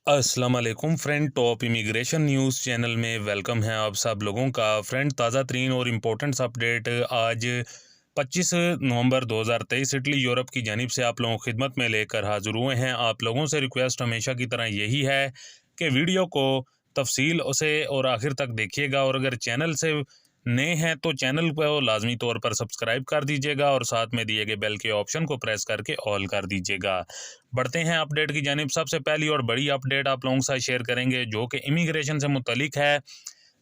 अस्सलाम वालेकुम friend. Top immigration news channel में वेलकम है आप सब लोगों का। फ्रेंड, ताज़ा तरीन और इम्पोर्टेंट अपडेट आज 25 नवंबर 2023 इटली यूरोप की जानिब से आप लोगों की खिदमत में लेकर हाज़िर हुए हैं। आप लोगों से रिक्वेस्ट हमेशा की तरह यही है कि वीडियो को तफसील से और आखिर तक देखिएगा, और अगर चैनल से नए हैं तो चैनल को लाजमी तौर पर सब्सक्राइब कर दीजिएगा और साथ में दिए गए बेल के ऑप्शन को प्रेस करके ऑल कर दीजिएगा। बढ़ते हैं अपडेट की जानिब। सबसे पहली और बड़ी अपडेट आप लोगों के साथ शेयर करेंगे जो कि इमिग्रेशन से मुतलिक है।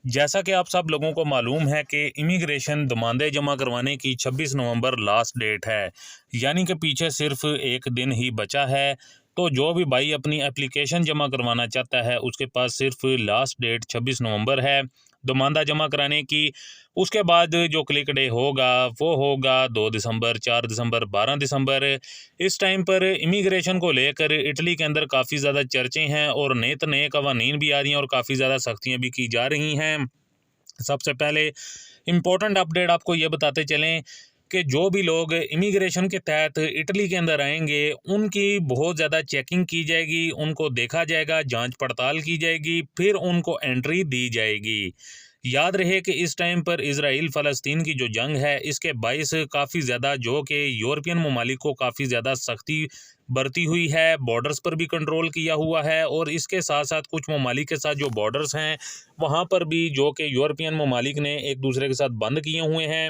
जैसा कि आप सब लोगों को मालूम है कि इमिग्रेशन दमांदे जमा करवाने की 26 नवंबर लास्ट डेट है, यानी कि पीछे सिर्फ एक दिन ही बचा है। तो जो भी भाई अपनी एप्लीकेशन जमा करवाना चाहता है उसके पास सिर्फ लास्ट डेट 26 नवंबर है दमांदा जमा कराने की। उसके बाद जो क्लिक डे होगा वो होगा 2 दिसंबर, 4 दिसंबर, 12 दिसंबर। इस टाइम पर इमिग्रेशन को लेकर इटली के अंदर काफ़ी ज़्यादा चर्चे हैं और नए कवानीन भी आ रही हैं और काफ़ी ज़्यादा सख्तियाँ भी की जा रही हैं। सबसे पहले इम्पोर्टेंट अपडेट आपको ये बताते चलें कि जो भी लोग इमिग्रेशन के तहत इटली के अंदर आएंगे उनकी बहुत ज़्यादा चेकिंग की जाएगी, उनको देखा जाएगा, जांच पड़ताल की जाएगी, फिर उनको एंट्री दी जाएगी। याद रहे कि इस टाइम पर इजराइल फ़लस्तीन की जो जंग है इसके बायस काफ़ी ज़्यादा जो कि यूरोपियन ममालिक को काफ़ी ज़्यादा सख्ती बरती हुई है, बॉर्डर्स पर भी कंट्रोल किया हुआ है, और इसके साथ साथ कुछ ममालिक के साथ जो बॉर्डर्स हैं वहाँ पर भी जो कि यूरोपियन ममालिक ने एक दूसरे के साथ बंद किए हुए हैं।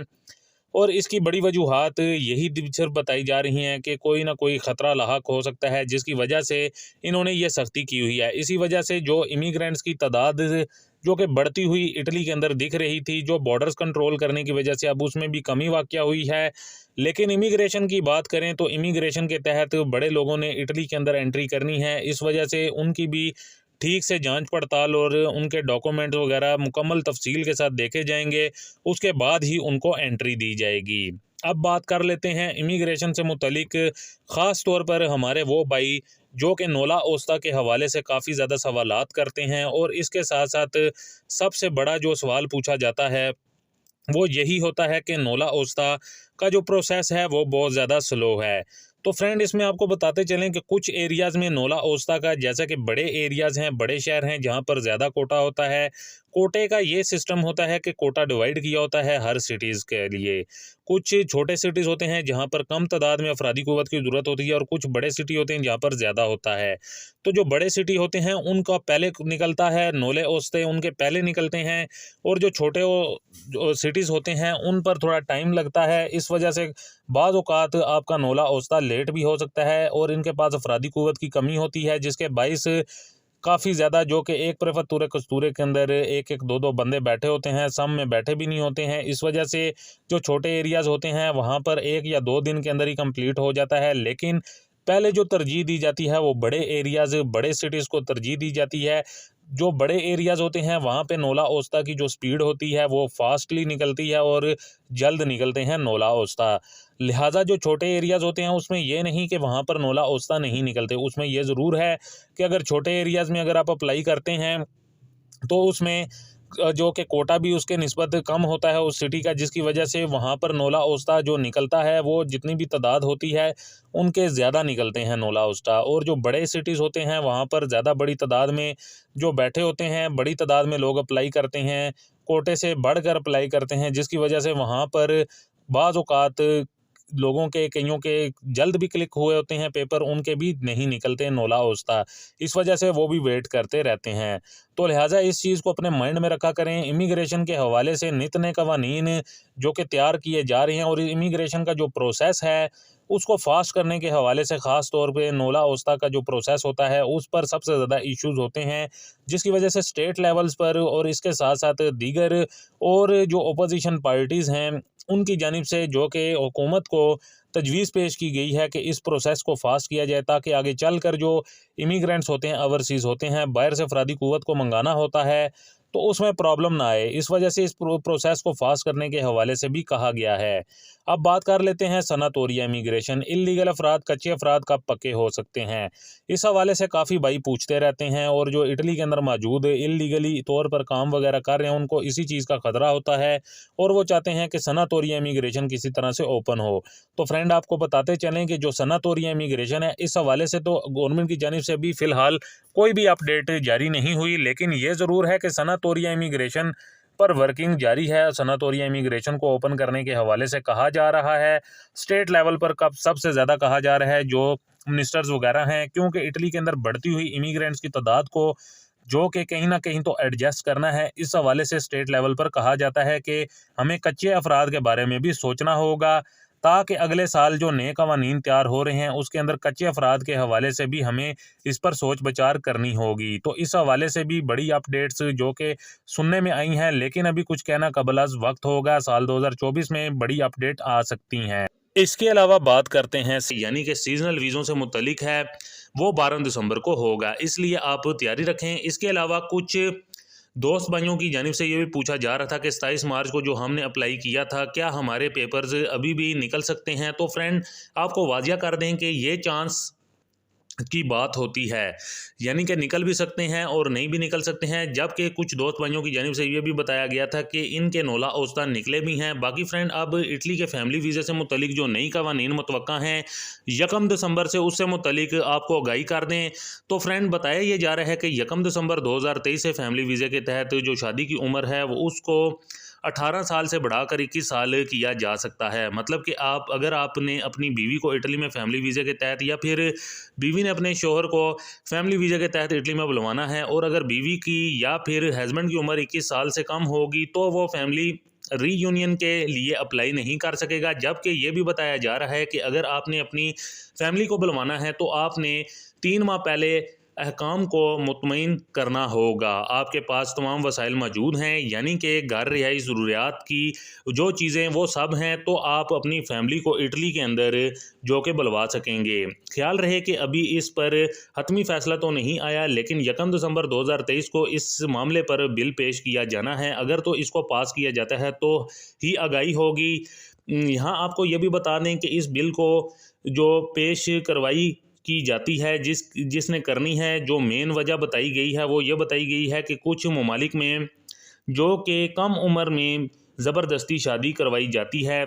और इसकी बड़ी वजूहात यही सिर्फ बताई जा रही हैं कि कोई ना कोई ख़तरा लाहक हो सकता है जिसकी वजह से इन्होंने ये सख्ती की हुई है। इसी वजह से जो इमिग्रेंट्स की तादाद जो कि बढ़ती हुई इटली के अंदर दिख रही थी, जो बॉर्डर्स कंट्रोल करने की वजह से अब उसमें भी कमी वाक़या हुई है। लेकिन इमिग्रेशन की बात करें तो इमिग्रेशन के तहत बड़े लोगों ने इटली के अंदर एंट्री करनी है, इस वजह से उनकी भी ठीक से जांच पड़ताल और उनके डॉक्यूमेंट वगैरह मुकम्मल तफसील के साथ देखे जाएंगे, उसके बाद ही उनको एंट्री दी जाएगी। अब बात कर लेते हैं इमिग्रेशन से मुतलिक, ख़ास तौर पर हमारे वो भाई जो कि नोला ओस्ता के हवाले से काफ़ी ज़्यादा सवालात करते हैं, और इसके साथ साथ सबसे बड़ा जो सवाल पूछा जाता है वो यही होता है कि नोला ओस्ता का जो प्रोसेस है वो बहुत ज़्यादा स्लो है। तो फ्रेंड, इसमें आपको बताते चलें कि कुछ एरियाज़ में नोला ओस्ता का, जैसा कि बड़े एरियाज़ हैं, बड़े शहर हैं जहाँ पर ज़्यादा कोटा होता है, कोटे का ये सिस्टम होता है कि कोटा डिवाइड किया होता है हर सिटीज़ के लिए। कुछ छोटे सिटीज़ होते हैं जहाँ पर कम तादाद में अफरादी क़ुव्वत की ज़रूरत होती है, और कुछ बड़े सिटी होते हैं जहाँ पर ज़्यादा होता है। तो जो बड़े सिटी होते हैं उनका पहले निकलता है नोले ओस्ते, उनके पहले निकलते हैं, और जो छोटे जो सिटीज़ होते हैं उन पर थोड़ा टाइम लगता है। इस वजह से बाज़ औक़ात आपका नोला ओस्ता लेट भी हो सकता है, और इनके पास अफरादी क़ुव्वत की कमी होती है जिसके बाइस काफ़ी ज़्यादा जो कि एक प्रेफेक्चुरा कस्तूरे के अंदर एक एक दो दो बंदे बैठे होते हैं, सम में बैठे भी नहीं होते हैं। इस वजह से जो छोटे एरियाज़ होते हैं वहाँ पर 1 या 2 दिन के अंदर ही कंप्लीट हो जाता है। लेकिन पहले जो तरजीह दी जाती है वो बड़े एरियाज़, बड़े सिटीज़ को तरजीह दी जाती है। जो बड़े एरियाज़ होते हैं वहाँ पे नोला ओस्ता की जो स्पीड होती है वो फास्टली निकलती है और जल्द निकलते हैं नोला ओस्ता। लिहाजा जो छोटे एरियाज़ होते हैं उसमें ये नहीं कि वहाँ पर नोला ओस्ता नहीं निकलते, उसमें ये ज़रूर है कि अगर छोटे एरियाज़ में अगर आप अप्लाई करते हैं तो उसमें जो कि कोटा भी उसके निस्बत कम होता है उस सिटी का, जिसकी वजह से वहाँ पर नोला ओस्ता जो निकलता है वो जितनी भी तादाद होती है उनके ज़्यादा निकलते हैं नोला ओस्ता। और जो बड़े सिटीज़ होते हैं वहाँ पर ज़्यादा बड़ी तादाद में जो बैठे होते हैं, बड़ी तादाद में लोग अप्लाई करते हैं, कोटे से बढ़कर अप्लाई करते हैं, जिसकी वजह से वहाँ पर बाज़ औक़ात लोगों के, कईयों के जल्द भी क्लिक हुए होते हैं पेपर, उनके भी नहीं निकलते नोला ओस्ता। इस वजह से वो भी वेट करते रहते हैं। तो लिहाजा इस चीज़ को अपने माइंड में रखा करें। इमिग्रेशन के हवाले से नित नए कवानीन जो कि तैयार किए जा रहे हैं, और इमिग्रेशन का जो प्रोसेस है उसको फास्ट करने के हवाले से ख़ास तौर पे नोला ओस्ता का जो प्रोसेस होता है उस पर सबसे ज़्यादा इश्यूज़ होते हैं, जिसकी वजह से स्टेट लेवल्स पर और इसके साथ साथ दीगर और जो अपोजिशन पार्टीज़ हैं उनकी जानिब से जो कि हुकूमत को तजवीज़ पेश की गई है कि इस प्रोसेस को फास्ट किया जाए, ताकि आगे चल कर जो इमिग्रेंट्स होते हैं, ओवरसीज़ होते हैं, बाहर से अफरादी क़ुव्वत को मंगाना होता है तो उसमें प्रॉब्लम ना आए। इस वजह से इस प्रोसेस को फास्ट करने के हवाले से भी कहा गया है। अब बात कर लेते हैं सनअत और इमिग्रेशन, इल्लीगल अफराद, कच्चे अफराद कब पक्के हो सकते हैं। इस हवाले से काफ़ी भाई पूछते रहते हैं, और जो इटली के अंदर मौजूद इल्लीगली तौर पर काम वगैरह कर रहे हैं उनको इसी चीज़ का ख़तरा होता है, और वो चाहते हैं कि सनअत और इमिग्रेशन किसी तरह से ओपन हो। तो फ्रेंड, फ्रेंड आपको बताते चलें कि जो सनत और या इमिग्रेशन है, इस हवाले से तो गवर्नमेंट की जानिब से अभी फ़िलहाल कोई भी अपडेट जारी नहीं हुई, लेकिन ये ज़रूर है कि सनत और या इमिग्रेशन पर वर्किंग जारी है। सनत और या इमिग्रेशन को ओपन करने के हवाले से कहा जा रहा है। स्टेट लेवल पर कब सबसे ज़्यादा कहा जा रहा है जो मिनिस्टर्स वगैरह हैं, क्योंकि इटली के अंदर बढ़ती हुई इमिग्रेंट्स की तादाद को जो कि कहीं ना कहीं तो एडजस्ट करना है। इस हवाले से स्टेट लेवल पर कहा जाता है कि हमें कच्चे अफराद के बारे में भी सोचना होगा, ताकि अगले साल जो नए कवानीन तैयार हो रहे हैं उसके अंदर कच्चे अफराद के हवाले से भी हमें इस पर सोच विचार करनी होगी। तो इस हवाले से भी बड़ी अपडेट्स जो कि सुनने में आई हैं, लेकिन अभी कुछ कहना कबल अज़ वक्त होगा। साल 2024 में बड़ी अपडेट आ सकती हैं। इसके अलावा बात करते हैं यानी कि सीजनल वीज़ों से मुतलिक है, वो 12 दिसंबर को होगा, इसलिए आप तैयारी रखें। इसके अलावा कुछ दोस्त भाइयों की जानिब से ये भी पूछा जा रहा था कि 27 मार्च को जो हमने अप्लाई किया था, क्या हमारे पेपर्स अभी भी निकल सकते हैं। तो फ्रेंड आपको वाजिया कर दें कि ये चांस की बात होती है, यानी कि निकल भी सकते हैं और नहीं भी निकल सकते हैं। जबकि कुछ दोस्त भाइयों की जानिब से ये भी बताया गया था कि इनके नोला औस्तान निकले भी हैं। बाकी फ्रेंड अब इटली के फैमिली वीज़े से मुतलिक जो नई कवानीन मुतवक्का हैं 1 दिसंबर से, उससे मुतलिक आपको आगाही कर दें। तो फ्रेंड बताया ये जा रहा है कि 1 दिसंबर 2023 से फैमिली वीज़े के तहत जो शादी की उम्र है वो उसको 18 साल से बढ़ाकर 21 साल किया जा सकता है। मतलब कि अगर आपने अपनी बीवी को इटली में फैमिली वीज़े के तहत, या फिर बीवी ने अपने शोहर को फैमिली वीज़े के तहत इटली में बुलवाना है, और अगर बीवी की या फिर हस्बैंड की उम्र 21 साल से कम होगी, तो वो फैमिली रीयूनियन के लिए अप्लाई नहीं कर सकेगा। जबकि ये भी बताया जा रहा है कि अगर आपने अपनी फैमिली को बुलवाना है तो आपने 3 माह पहले अहकाम को मुतमईन करना होगा। आपके पास तमाम वसाइल मौजूद हैं, यानी कि घर, रिहाई, ज़रूरियात की जो चीज़ें वो सब हैं, तो आप अपनी फैमिली को इटली के अंदर जो कि बुलवा सकेंगे। ख्याल रहे कि अभी इस पर हतमी फ़ैसला तो नहीं आया, लेकिन 1 दिसंबर 2023 को इस मामले पर बिल पेश किया जाना है। अगर तो इसको पास किया जाता है तो ही आगाही होगी। यहाँ आपको ये भी बता दें कि इस बिल को जो पेश करवाई की जाती है, जिसने करनी है, जो मेन वजह बताई गई है वो ये बताई गई है कि कुछ ममालिक में जो कि कम उम्र में ज़बरदस्ती शादी करवाई जाती है,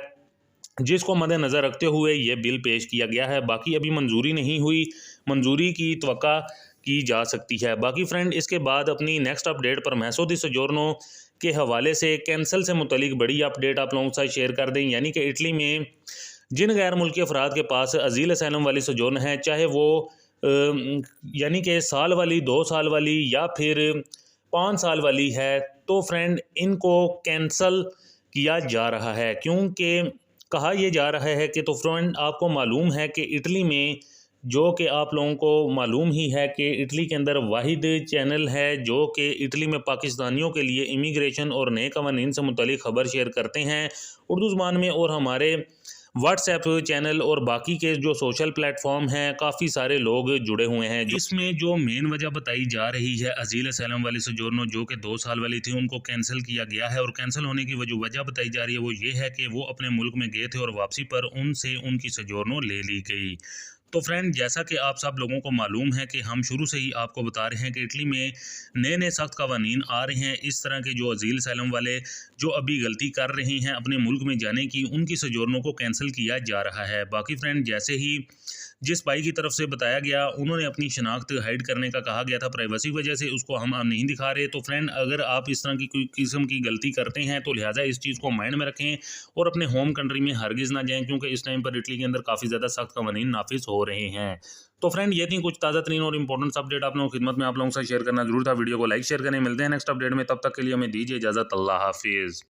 जिसको मद्देनज़र रखते हुए ये बिल पेश किया गया है। बाकी अभी मंजूरी नहीं हुई, मंजूरी की तवक्का की जा सकती है। बाकी फ्रेंड इसके बाद अपनी नेक्स्ट अपडेट पर महसूद दी सोजोर्नो के हवाले से कैंसल से मुतलिक बड़ी अपडेट आप लोगों के साथ शेयर कर दें। यानी कि इटली में जिन गैर मुल्की अफराद के पास अजील असैलम वाली सोजोर्न है, चाहे वो यानी कि साल वाली, 2 साल वाली या फिर 5 साल वाली है, तो फ्रेंड इनको कैंसल किया जा रहा है। क्योंकि कहा यह जा रहा है कि, तो फ्रेंड आपको मालूम है कि इटली में, जो कि आप लोगों को मालूम ही है कि इटली के अंदर वाहिद चैनल है जो कि इटली में पाकिस्तानियों के लिए इमिग्रेशन और नए कवानीन से मुतलिक ख़बर शेयर करते हैं उर्दू ज़ुबान में, और हमारे व्हाट्सएप चैनल और बाकी के जो सोशल प्लेटफॉर्म हैं काफ़ी सारे लोग जुड़े हुए हैं। जिसमें जो मेन वजह बताई जा रही है अजील असैलम वाली सोजोर्नो जो कि 2 साल वाली थी, उनको कैंसिल किया गया है। और कैंसिल होने की जो वजह बताई जा रही है वो ये है कि वो अपने मुल्क में गए थे और वापसी पर उनसे उनकी सोजोर्नो ले ली गई। तो फ्रेंड जैसा कि आप सब लोगों को मालूम है कि हम शुरू से ही आपको बता रहे हैं कि इटली में नए नए सख्त कवानीन आ रहे हैं। इस तरह के जो अजील असैलम वाले जो अभी गलती कर रहे हैं अपने मुल्क में जाने की, उनकी सोजोर्नो को कैंसिल किया जा रहा है। बाकी फ्रेंड जैसे ही जिस भाई की तरफ से बताया गया, उन्होंने अपनी शनाख्त हाइड करने का कहा गया था प्राइवेसी वजह से, उसको हम अब नहीं दिखा रहे। तो फ्रेंड अगर आप इस तरह की कोई किस्म की गलती करते हैं तो लिहाजा इस चीज़ को माइंड में रखें और अपने होम कंट्री में हरगिज़ ना जाएं, क्योंकि इस टाइम पर इटली के अंदर काफ़ी ज़्यादा सख्त कवानीन नाफिज हो रहे हैं। तो फ्रेंड ये थी कुछ ताज़ा तरीन और इंपॉर्टेंट अपडेट आप लोगों की खिदमत में आप लोगों के साथ शेयर करना जरूर था। वीडियो को लाइक शेयर करें। मिलते हैं नेक्स्ट अपडेट में, तब तक के लिए हमें दीजिए इजाज़त। अल्लाह हाफिज़।